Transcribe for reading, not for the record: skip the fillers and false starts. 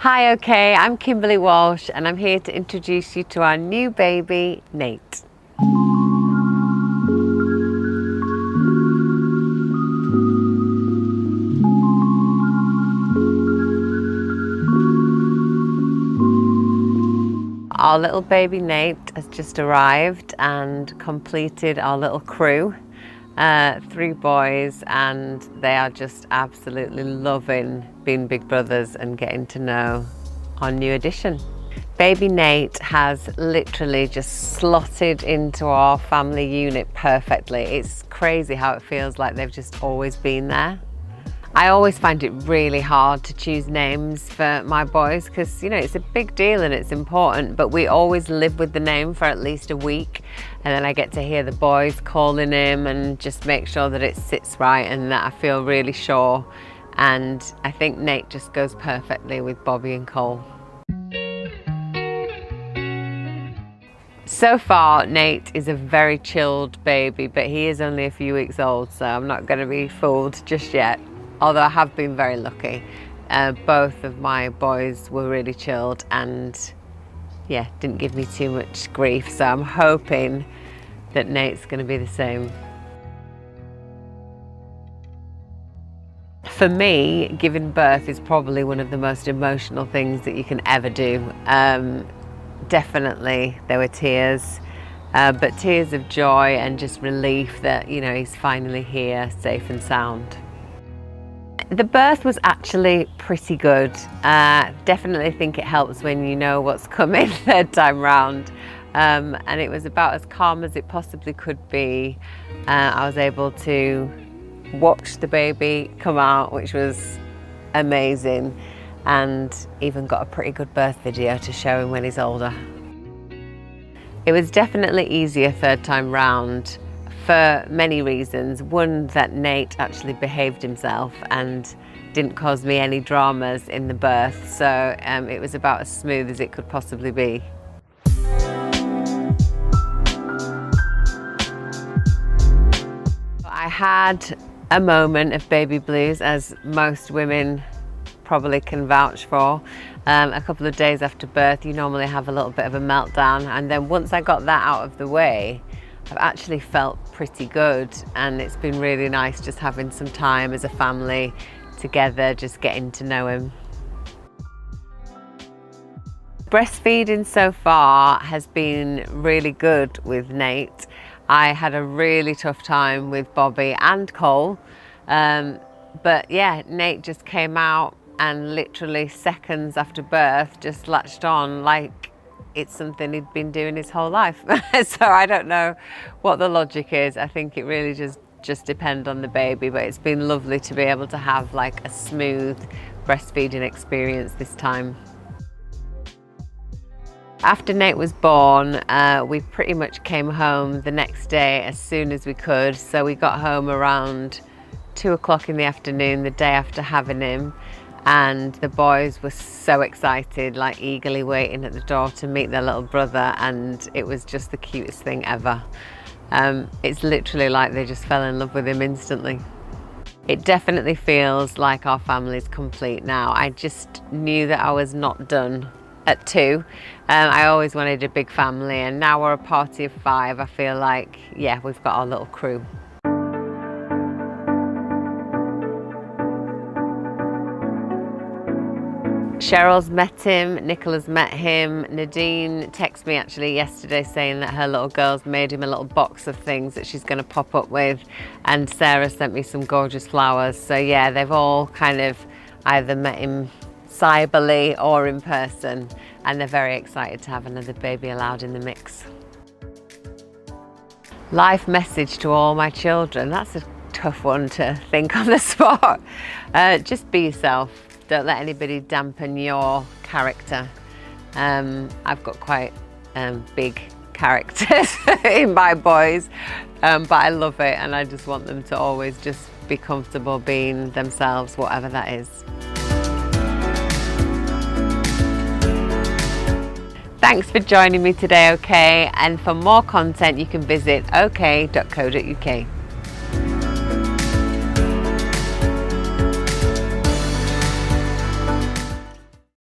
Hi, okay, I'm Kimberley Walsh and I'm here to introduce you to our new baby, Nate. Our little baby Nate has just arrived and completed our little crew. 3 boys, and they are just absolutely loving being big brothers and getting to know our new addition. Baby Nate has literally just slotted into our family unit perfectly. It's crazy how it feels like they've just always been there. I always find it really hard to choose names for my boys because, you know, it's a big deal and it's important, but we always live with the name for at least a week, and then I get to hear the boys calling him and just make sure that it sits right and that I feel really sure. And I think Nate just goes perfectly with Bobby and Cole. So far, Nate is a very chilled baby, but he is only a few weeks old, so I'm not going to be fooled just yet. Although I have been very lucky. Both of my boys were really chilled and yeah, didn't give me too much grief. So I'm hoping that Nate's going to be the same. For me, giving birth is probably one of the most emotional things that you can ever do. Definitely there were tears, but tears of joy and just relief that, you know, he's finally here, safe and sound. The birth was actually pretty good. Definitely think it helps when you know what's coming third time round. And it was about as calm as it possibly could be. I was able to watch the baby come out, which was amazing, and even got a pretty good birth video to show him when he's older. It was definitely easier third time round, for many reasons. One, that Nate actually behaved himself and didn't cause me any dramas in the birth, so it was about as smooth as it could possibly be. I had a moment of baby blues, as most women probably can vouch for. A couple of days after birth, you normally have a little bit of a meltdown, and then once I got that out of the way, I've actually felt pretty good, and it's been really nice just having some time as a family together, just getting to know him. Breastfeeding so far has been really good with Nate. I had a really tough time with Bobby and Cole, but yeah, Nate just came out and literally seconds after birth just latched on like it's something he'd been doing his whole life. So I don't know what the logic is. I think it really just depends on the baby, but it's been lovely to be able to have like a smooth breastfeeding experience this time. After Nate was born, we pretty much came home the next day as soon as we could. So we got home around 2 o'clock in the afternoon, the day after having him. And the boys were so excited, like eagerly waiting at the door to meet their little brother, and it was just the cutest thing ever. It's literally like they just fell in love with him instantly. It definitely feels like our family's complete now. I just knew that I was not done at 2. I always wanted a big family, and now we're a party of 5. I feel like, yeah, we've got our little crew. Cheryl's met him, Nicola's met him. Nadine texted me actually yesterday saying that her little girl's made him a little box of things that she's going to pop up with, and Sarah sent me some gorgeous flowers. So yeah, they've all kind of either met him cyberly or in person, and they're very excited to have another baby allowed in the mix. Life message to all my children. That's a tough one to think on the spot. Just be yourself. Don't let anybody dampen your character. I've got quite big characters in my boys, but I love it, and I just want them to always just be comfortable being themselves, whatever that is. Thanks for joining me today, okay? And for more content, you can visit ok.co.uk.